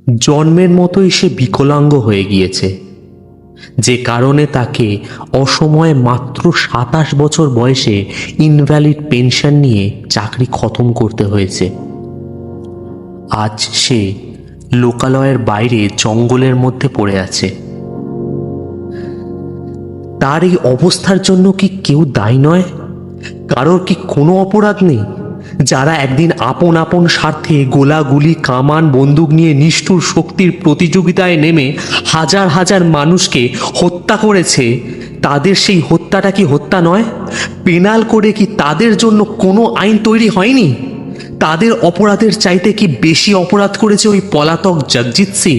জন্মের মতোই সে বিকলাঙ্গ হয়ে গিয়েছে, যে কারণে তাকে অসময়ে মাত্র 27 বছর বয়সে ইনভ্যালিড পেনশন নিয়ে চাকরি খতম করতে হয়েছে। আজ সে লোকালয়ের বাইরে জঙ্গলের মধ্যে পড়ে আছে। তার এই অবস্থার জন্য কি কেউ দায়ী নয়? কারোর কি কোনো অপরাধ নেই? যারা একদিন আপন আপন স্বার্থে গোলাগুলি কামান বন্দুক নিয়ে নিষ্ঠুর শক্তির প্রতিযোগিতায় নেমে হাজার হাজার মানুষকে হত্যা করেছে, তাদের সেই হত্যাটা কি হত্যা নয়? পেনাল করে কি তাদের জন্য কোনো আইন তৈরি হয়নি? তাদের অপরাধের চাইতে কি বেশি অপরাধ করেছে ওই পলাতক জগজিৎ সিং?